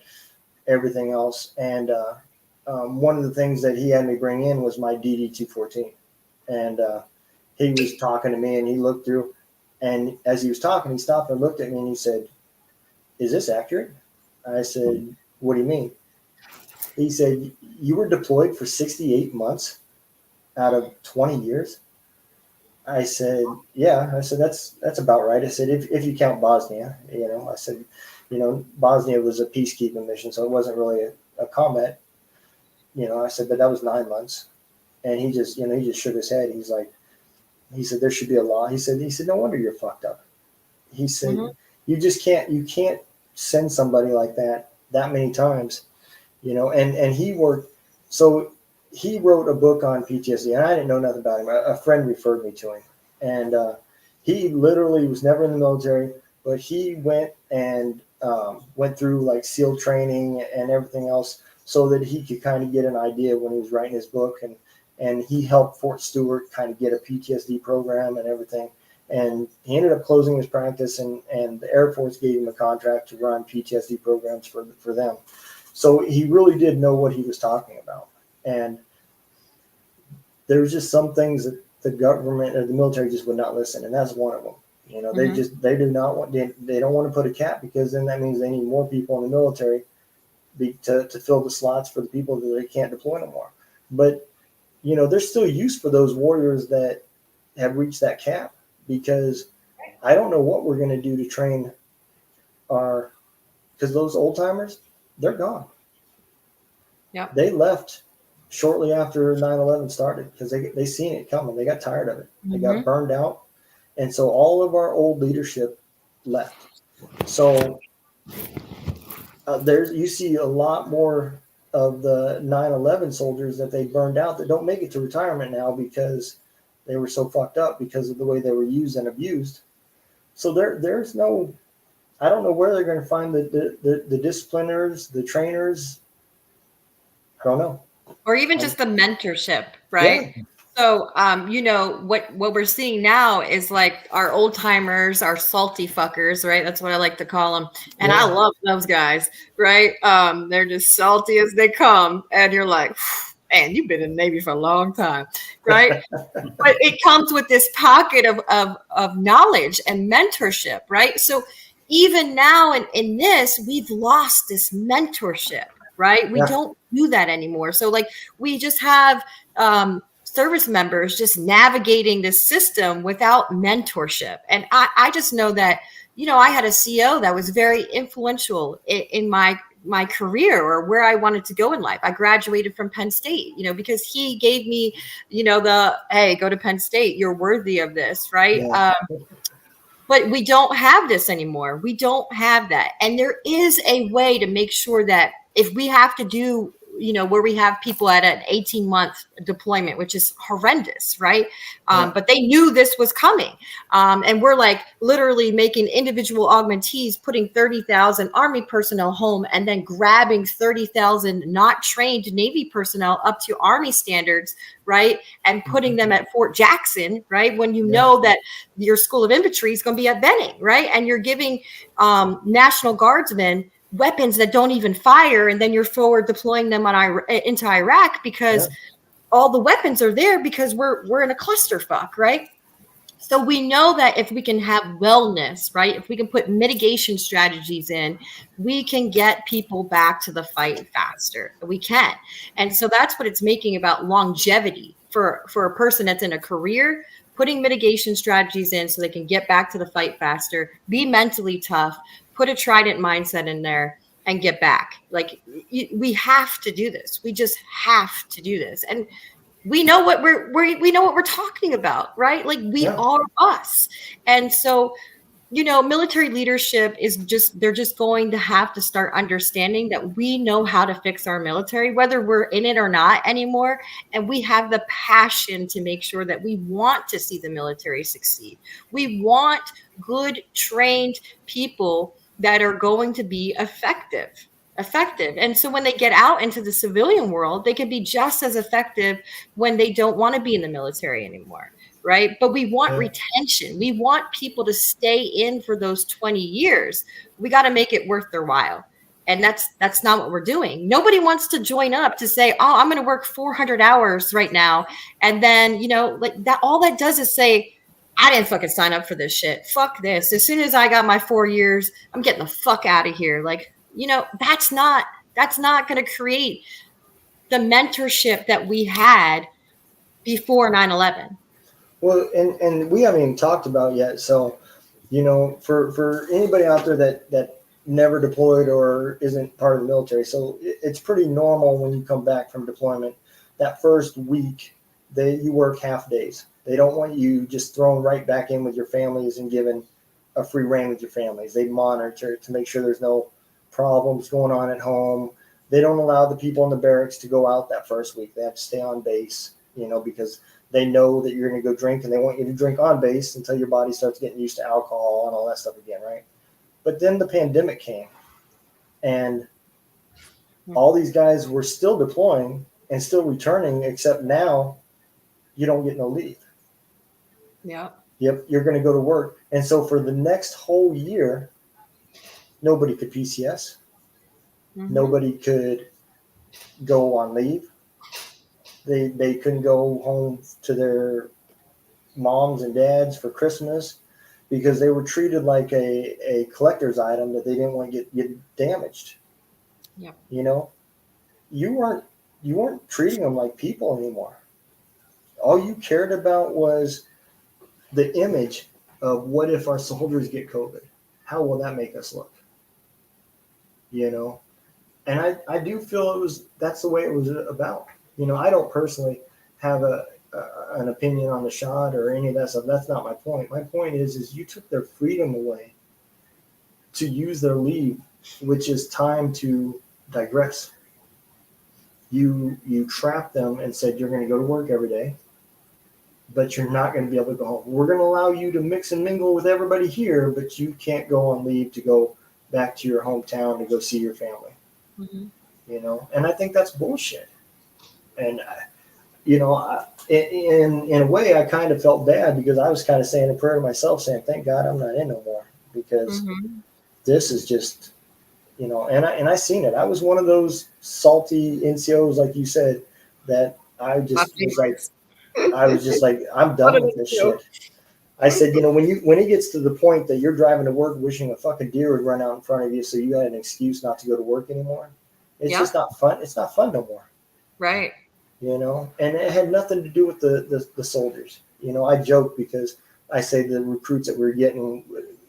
A: everything else. And one of the things that he had me bring in was my DD-214. And he was talking to me and he looked through, and as he was talking, he stopped and looked at me and he said, "Is this accurate?" I said, "What do you mean?" He said, "You were deployed for 68 months out of 20 years?" I said, "Yeah." I said, that's about right. I said, if you count Bosnia, you know. I said, you know, Bosnia was a peacekeeping mission, so it wasn't really a combat, you know. I said, but that was 9 months. And he just shook his head. He said, there should be a law. He said, no wonder you're fucked up. He said, you can't send somebody like that many times, you know. And he worked, so he wrote a book on PTSD, and I didn't know nothing about him. A friend referred me to him, and he literally was never in the military, but he went and went through like SEAL training and everything else so that he could kind of get an idea when he was writing his book. And he helped Fort Stewart kind of get a PTSD program and everything. And he ended up closing his practice, and the Air Force gave him a contract to run PTSD programs for them. So he really did know what he was talking about. And there's just some things that the government or the military just would not listen, and that's one of them. You know, they do not want, they don't want to put a cap, because then that means they need more people in the military to fill the slots for the people that they can't deploy no more. But, you know, there's still use for those warriors that have reached that cap, because I don't know what we're going to do to train because those old timers, they're gone.
B: Yeah.
A: They left shortly after 9/11 started, because they seen it coming. They got tired of it. They got burned out. And so all of our old leadership left. So you see a lot more of the 9/11 soldiers that they burned out that don't make it to retirement now, because they were so fucked up because of the way they were used and abused. So there's no, I don't know where they're going to find the discipliners, the trainers. I don't know.
B: Or even just the mentorship, right? Yeah. So, you know, what we're seeing now is like our old timers, our salty fuckers, right? That's what I like to call them. And I love those guys, right? They're just salty as they come. And you're like, man, you've been in the Navy for a long time, right? But it comes with this pocket of knowledge and mentorship, right? So even now in this, we've lost this mentorship, right? We don't do that anymore. So like we just have service members just navigating this system without mentorship. And I just know that, you know, I had a CO that was very influential in my career or where I wanted to go in life. I graduated from Penn State, you know, because he gave me, you know, hey, go to Penn State. You're worthy of this, right? Yeah. But we don't have this anymore. We don't have that. And there is a way to make sure that if we have to do, you know, where we have people at an 18-month deployment, which is horrendous, right? But they knew this was coming. And we're like literally making individual augmentees, putting 30,000 Army personnel home and then grabbing 30,000 not trained Navy personnel up to Army standards, right? And putting them at Fort Jackson, right? When you know that your School of Infantry is going to be at Benning, right? And you're giving National Guardsmen weapons that don't even fire, and then you're forward deploying them into Iraq because all the weapons are there because we're in a clusterfuck, right? So we know that if we can have wellness, right, if we can put mitigation strategies in, we can get people back to the fight faster. We can. And so that's what it's making about longevity for a person that's in a career, putting mitigation strategies in so they can get back to the fight faster, be mentally tough, put a trident mindset in there and get back. Like we have to do this. We just have to do this. And we know what we know what we're talking about, right? Like we are us. And so, you know, military leadership they're just going to have to start understanding that we know how to fix our military, whether we're in it or not anymore. And we have the passion to make sure that we want to see the military succeed. We want good, trained people that are going to be effective. And so when they get out into the civilian world, they can be just as effective when they don't want to be in the military anymore, right? But we want retention. We want people to stay in for those 20 years. We got to make it worth their while. And that's not what we're doing. Nobody wants to join up to say, oh, I'm going to work 400 hours right now. And then, you know, like that, all that does is say, I didn't fucking sign up for this shit. Fuck this. As soon as I got my 4 years, I'm getting the fuck out of here. Like, you know, that's not going to create the mentorship that we had before 9/11.
A: Well, and we haven't even talked about yet. So, you know, for anybody out there that never deployed or isn't part of the military, so it's pretty normal when you come back from deployment. That first week, you work half days. They don't want you just thrown right back in with your families and given a free rein with your families. They monitor to make sure there's no problems going on at home. They don't allow the people in the barracks to go out that first week. They have to stay on base, you know, because they know that you're going to go drink, and they want you to drink on base until your body starts getting used to alcohol and all that stuff again, right? But then the pandemic came, and all these guys were still deploying and still returning, except now you don't get no leave.
B: Yeah.
A: Yep, you're going to go to work. And so for the next whole year, nobody could PCS. Nobody could go on leave. They couldn't go home to their moms and dads for Christmas because they were treated like a collector's item that they didn't want to get damaged.
B: Yep.
A: You know, you weren't treating them like people anymore. All you cared about was the image of what if our soldiers get COVID? How will that make us look? You know, and I do feel that's the way it was about. You know, I don't personally have an opinion on the shot or any of that stuff. That's not my point. My point is you took their freedom away to use their leave, which is time to digress. You trapped them and said you're going to go to work every day, but you're not going to be able to go home. We're going to allow you to mix and mingle with everybody here, but you can't go on leave to go back to your hometown to go see your family.
B: Mm-hmm.
A: You know, and I think that's bullshit. And you know, in a way, I kind of felt bad because I was kind of saying a prayer to myself, saying, "Thank God I'm not in no more," because this is just, you know. And I seen it. I was one of those salty NCOs, like you said, that I was just like, I'm done with this shit. I said, you know, when it gets to the point that you're driving to work wishing a fucking deer would run out in front of you, so you got an excuse not to go to work anymore. It's just not fun. It's not fun no more.
B: Right.
A: You know, and it had nothing to do with the soldiers. You know, I joke because I say the recruits that we were getting,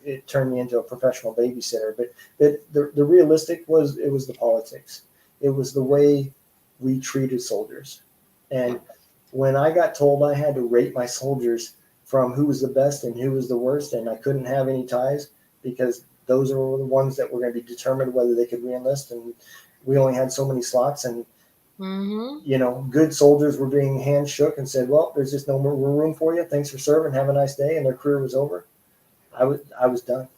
A: it turned me into a professional babysitter. But the realistic was, it was the politics. It was the way we treated soldiers. And when I got told I had to rate my soldiers from who was the best and who was the worst, and I couldn't have any ties because those are the ones that were going to be determined whether they could reenlist, and we only had so many slots, and you know, good soldiers were being hand shook and said, well, there's just no more room for you. Thanks for serving. Have a nice day. And their career was over. I was done.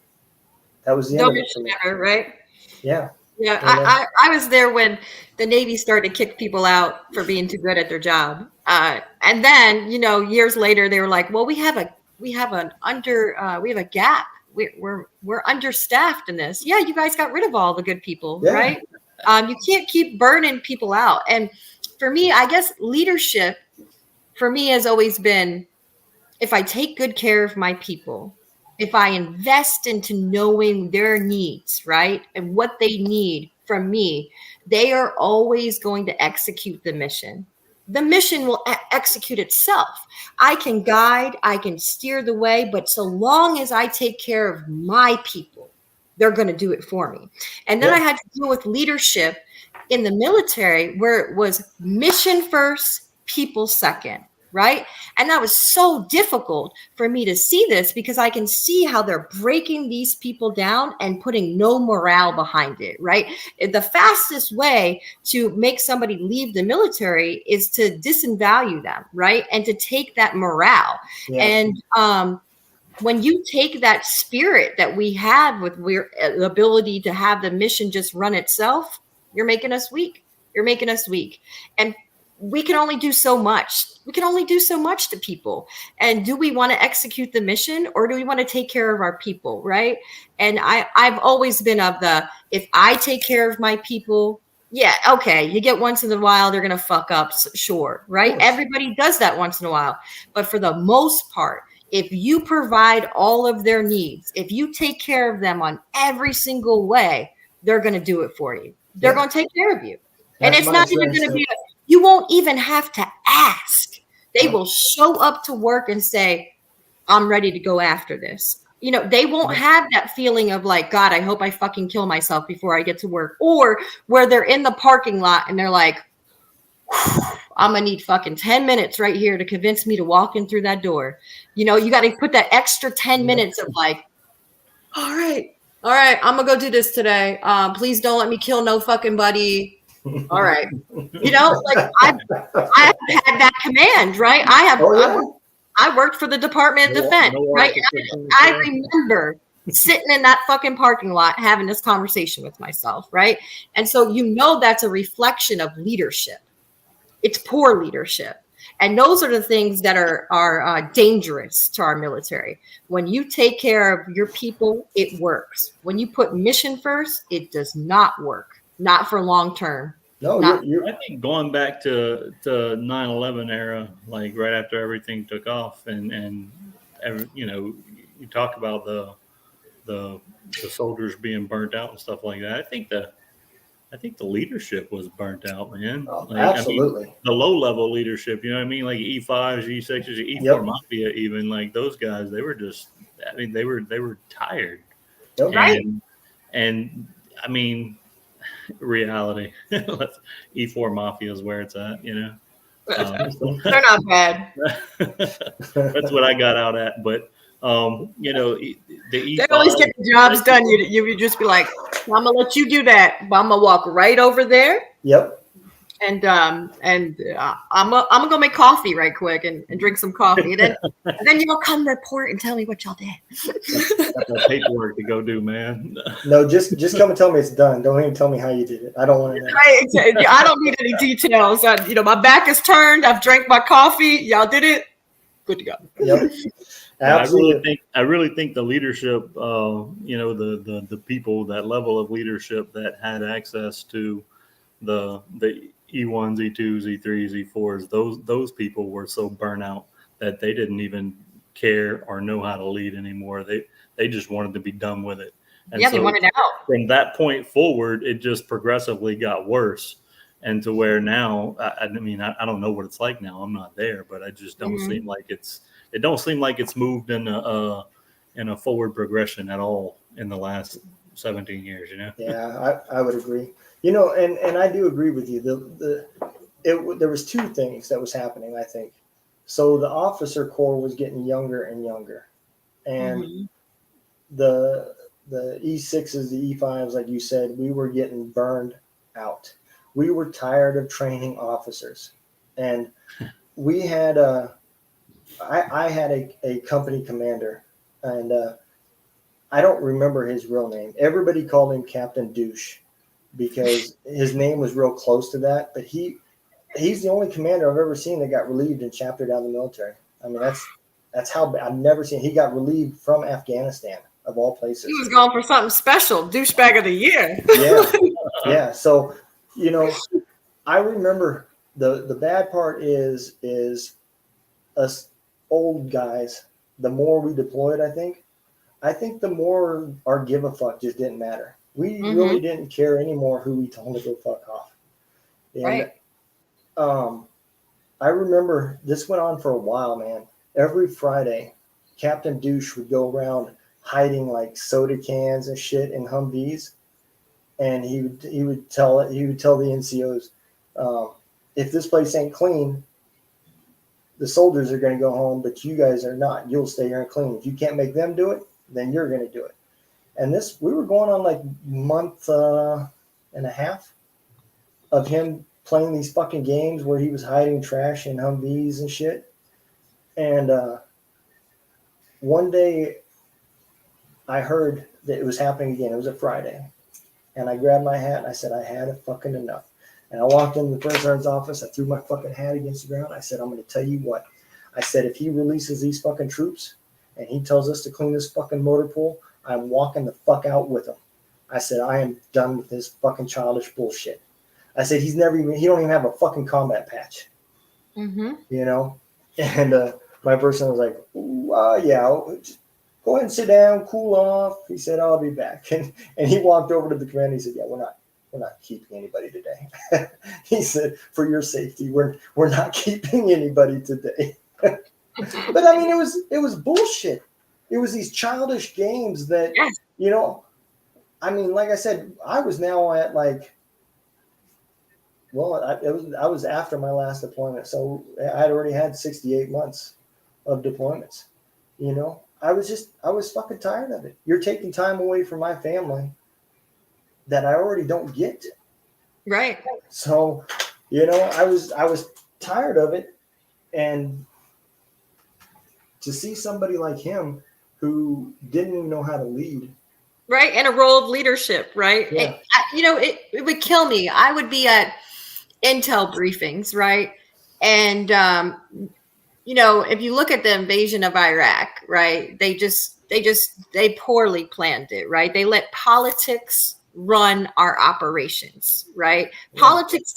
A: That was the end of it for me.
B: Ever, right?
A: Yeah.
B: Yeah. I was there when the Navy started to kick people out for being too good at their job. And then, you know, years later, they were like, well, we have a gap. We're understaffed in this. Yeah. You guys got rid of all the good people, right? You can't keep burning people out. And for me, I guess leadership for me has always been, if I take good care of my people, if I invest into knowing their needs, right, and what they need from me, they are always going to execute the mission. The mission will execute itself. I can guide, I can steer the way, but so long as I take care of my people, they're going to do it for me. And then I had to deal with leadership in the military where it was mission first, people second, right? And that was so difficult for me to see this because I can see how they're breaking these people down and putting no morale behind it, right? The fastest way to make somebody leave the military is to disvalue them, right? And to take that morale. And when you take that spirit that we have with the ability to have the mission just run itself, you're making us weak. You're making us weak. And we can only do so much. We can only do so much to people. And do we want to execute the mission or do we want to take care of our people, right? And I've always been of if I take care of my people, yeah, okay, you get once in a while, they're going to fuck up, sure, right? Everybody does that once in a while. But for the most part, if you provide all of their needs, if you take care of them on every single way, they're going to do it for you. They're going to take care of you. And it's not even going to be, you won't even have to ask. They will show up to work and say, I'm ready to go after this. You know, they won't have that feeling of like, God, I hope I fucking kill myself before I get to work. Or where they're in the parking lot and they're like, I'm going to need fucking 10 minutes right here to convince me to walk in through that door. You know, you got to put that extra 10 minutes of like, all right, I'm going to go do this today. Please don't let me kill no fucking buddy. All right. You know, like I've had that command, right? I worked for the Department of Defense, right? I remember sitting in that fucking parking lot having this conversation with myself, right? And so, you know, that's a reflection of leadership. It's poor leadership. And those are the things that are dangerous to our military. When you take care of your people, it works. When you put mission first, it does not work. Not for long term.
A: No,
B: Not-
A: you're
C: I think going back to 9/11 era, like right after everything took off, and you know, you talk about the soldiers being burnt out and stuff like that. I think the leadership was burnt out, man.
A: oh,
C: Like, I mean,
A: absolutely.
C: the low level leadership, you know what I mean? Like E5s, E6s, E4
A: Yep.
C: Mafia, even like those guys, they were just, I mean, they were tired.
A: Yep.
B: Right.
C: And I mean, reality, E4 Mafia is where it's at, you know?
B: They're not bad.
C: That's what I got out at. But, you know, the
B: They
C: E5,
B: always get the jobs done. You would just be like, I'm gonna let you do that, but I'm gonna walk right over there,
A: Yep.
B: and I'm gonna go make coffee right quick and drink some coffee, and then you'll come report and tell me what y'all did.
C: got that paperwork to go do, man.
A: No, just come and tell me it's done. Don't even tell me how you did it. I don't want to know.
B: I don't need any details. My back is turned. I've drank my coffee. Y'all did it. Good to go.
A: Yep. Absolutely.
C: I really think the leadership, you know, the people, that level of leadership that had access to the E1s, E2s, E3s, E4s, those people were so burnt out that they didn't even care or know how to lead anymore. They just wanted to be done with it. And
B: yeah, they wanted out.
C: From that point forward, it just progressively got worse. And to where now, I mean, I don't know what it's like now. I'm not there, but I just don't seem like it don't seem like it's moved in a forward progression at all in the last 17 years, you know?
A: Yeah, I would agree. You know, and I do agree with you. There was two things that was happening, I think. So the officer corps was getting younger and younger, and the E6s, the E5s, like you said, we were getting burned out. We were tired of training officers, and we had I had a company commander, and I don't remember his real name. Everybody called him Captain Douche because his name was real close to that. But he's the only commander I've ever seen that got relieved and chaptered out of the military. I mean, that's how I've never seen. He got relieved from Afghanistan, of all places.
B: He was going for something special, douchebag of the year.
A: Yeah, yeah. So, you know, I remember the bad part is us old guys. The more we deployed, I think the more our give a fuck just didn't matter. We really didn't care anymore who we told to go fuck off. And,
B: right.
A: I remember this went on for a while, man. Every Friday, Captain Douche would go around hiding like soda cans and shit in Humvees, and he would tell the NCOs, if this place ain't clean, the soldiers are going to go home, but you guys are not. You'll stay here and clean. If you can't make them do it, then you're going to do it. And we were going on like month and a half of him playing these fucking games where he was hiding trash in Humvees and shit. And one day I heard that it was happening again. It was a Friday. And I grabbed my hat and I said, I had a fucking enough. And I walked into the First Sergeant's office. I threw my fucking hat against the ground. I said, I'm going to tell you what. I said, if he releases these fucking troops and he tells us to clean this fucking motor pool, I'm walking the fuck out with him. I said, I am done with this fucking childish bullshit. I said, he don't even have a fucking combat patch. You know? And my person was like, yeah, just go ahead and sit down, cool off. He said, I'll be back. And he walked over to the commander. He said, yeah, we're not keeping anybody today. He said, for your safety, we're not keeping anybody today. But I mean, it was bullshit. It was these childish games that, you know, I mean, like I said, I was now at like, well, I was after my last deployment. So I'd already had 68 months of deployments. You know, I was fucking tired of it. You're taking time away from my family that I already don't get.
B: Right.
A: So, you know, I was tired of it. And to see somebody like him who didn't even know how to lead.
B: Right. And a role of leadership. Right.
A: Yeah.
B: You know, it would kill me. I would be at intel briefings. Right. And, you know, if you look at the invasion of Iraq, right, they poorly planned it. Right. They let politics run our operations, right? Politics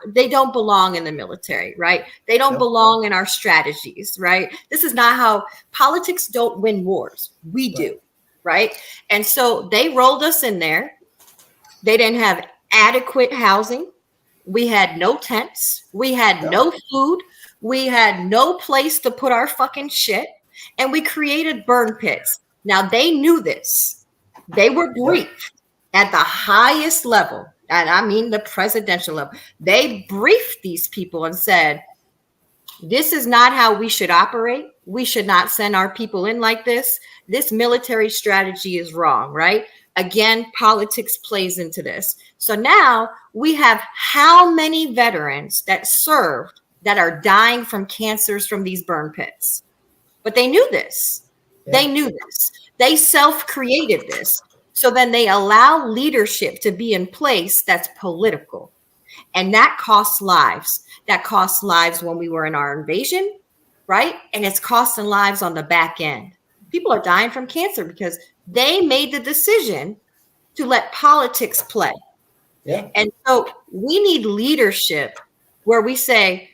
B: they don't belong in the military, right? They don't belong in our strategies, right? This is not how politics don't win wars. We do, right? And so they rolled us in there. They didn't have adequate housing. We had no tents. We had no food. We had no place to put our fucking shit. And we created burn pits. Now, they knew this. They were briefed at the highest level. And I mean the presidential level. They briefed these people and said, this is not how we should operate. We should not send our people in like this. This military strategy is wrong, right? Again, politics plays into this. So now we have how many veterans that served that are dying from cancers from these burn pits? But they knew this. They knew this. They self-created this. So then they allow leadership to be in place that's political. And that costs lives. That costs lives when we were in our invasion, right? And it's costing lives on the back end. People are dying from cancer because they made the decision to let politics play. Yeah. And so we need leadership where we say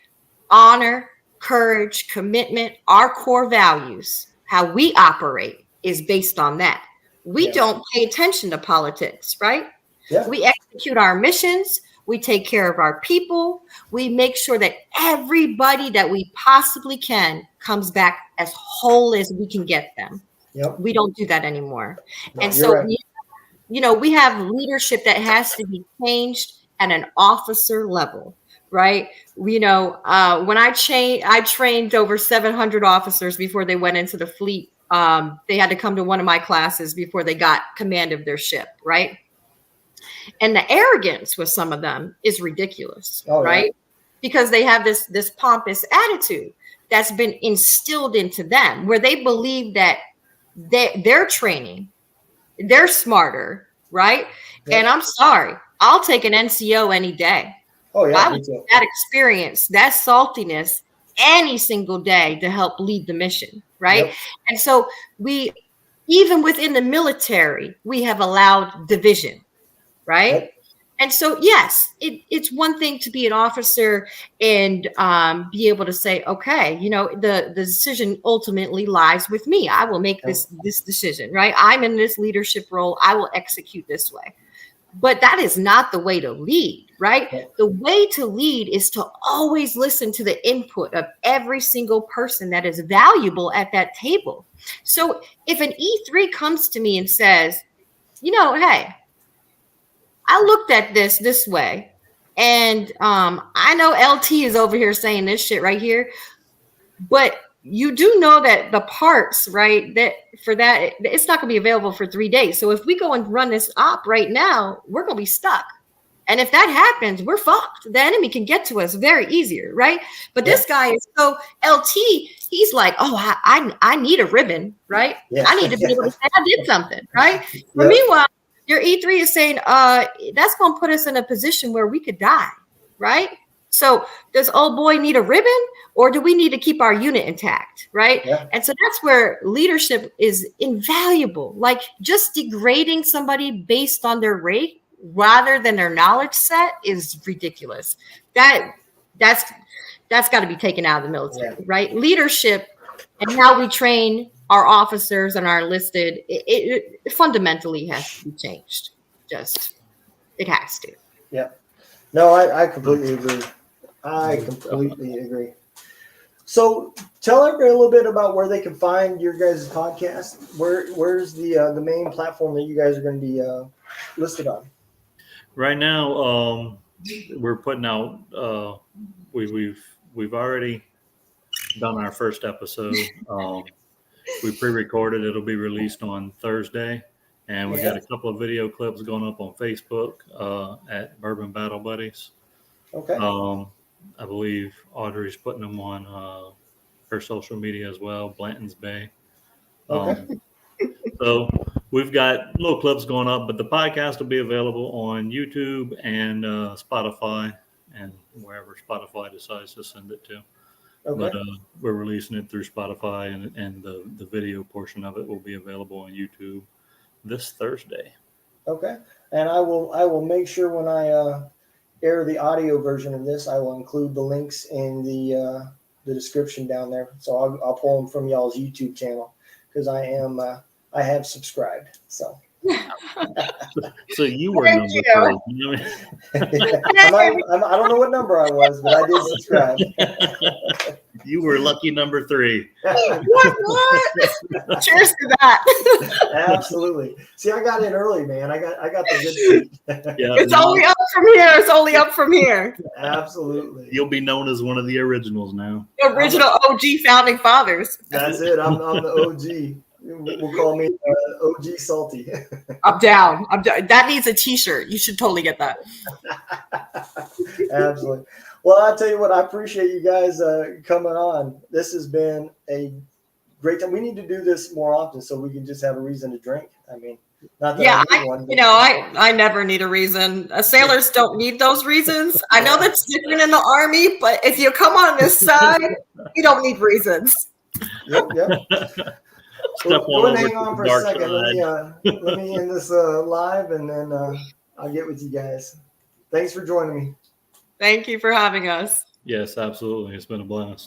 B: honor, courage, commitment, our core values, how we operate is based on that. We don't pay attention to politics, right? Yeah. We execute our missions. We take care of our people. We make sure that everybody that we possibly can comes back as whole as we can get them. Yep. We don't do that anymore. No, and so, right. We have leadership that has to be changed at an officer level, right? When I trained over 700 officers before they went into the fleet. They had to come to one of my classes before they got command of their ship, right? And the arrogance with some of them is ridiculous, right? Because they have this pompous attitude that's been instilled into them where they believe that they're training, they're smarter, right? Yeah. And I'm sorry, I'll take an NCO any day. Oh yeah, I would take that experience, that saltiness any single day to help lead the mission, right? Yep. And so even within the military, we have allowed division, right? Yep. And so, yes, it's one thing to be an officer and be able to say, okay, the decision ultimately lies with me. I will make this decision, right? I'm in this leadership role. I will execute this way. But that is not the way to lead, right? Okay. The way to lead is to always listen to the input of every single person that is valuable at that table. So if an E3 comes to me and says, hey, I looked at this way, and I know LT is over here saying this shit right here, but you do know that the parts, right, that for that, it's not going to be available for 3 days. So if we go and run this op right now, we're going to be stuck. And if that happens, we're fucked. The enemy can get to us very easier, right? But this guy is so LT, he's like, oh, I need a ribbon, right? Yeah. I need to be able to say I did something, right? But meanwhile, your E3 is saying, that's going to put us in a position where we could die, right? So does old boy need a ribbon, or do we need to keep our unit intact, right? Yeah. And so that's where leadership is invaluable. Like just degrading somebody based on their rank rather than their knowledge set is ridiculous. That's got to be taken out of the military, right? Leadership and how we train our officers and our enlisted, it fundamentally has to be changed. It has to.
A: Yeah. No, I completely agree. I completely agree. So tell everybody a little bit about where they can find your guys' podcast. Where's the main platform that you guys are going to be listed on?
C: Right now, we're putting out. We've already done our first episode. We pre-recorded. It'll be released on Thursday, and we got a couple of video clips going up on Facebook at Bourbon Battle Buddies. Okay. I believe Audrey's putting them on her social media as well, Blanton's Bay. Okay. So we've got little clips going up, but the podcast will be available on YouTube and Spotify and wherever Spotify decides to send it to. Okay. But we're releasing it through Spotify, and the video portion of it will be available on YouTube this Thursday.
A: Okay. And I will make sure when I air the audio version of this, I will include the links in the description down there. So I'll pull them from y'all's YouTube channel because I have subscribed. So.
C: So you were
B: Thank
C: number
B: you.
C: 3. You know what
A: I don't know what number I was, but I did subscribe.
C: I mean? You were lucky number 3.
B: What? Cheers to that.
A: Absolutely. See, I got in early, man. I got the good seat.
C: Yeah,
B: It's only up from here. It's only up from here.
A: Absolutely.
C: you'll be known as one of the originals now.
B: The original OG founding fathers.
A: That's it. I'm the OG. We'll call me OG Salty.
B: I'm down. That needs a T-shirt. You should totally get that.
A: Absolutely. Well, I'll tell you what, I appreciate you guys coming on. This has been a great time. We need to do this more often so we can just have a reason to drink. I mean, not that I need one. But
B: I never need a reason. Sailors don't need those reasons. I know that's different in the Army, but if you come on this side, you don't need reasons.
A: Yep.
C: Step
A: Go
C: on
A: and
C: over
A: hang on
C: to
A: for
C: the
A: a
C: dark
A: second.
C: side.
A: Let me end this live, and then I'll get with you guys. Thanks for joining me.
B: Thank you for having us.
C: Yes, absolutely. It's been a blast.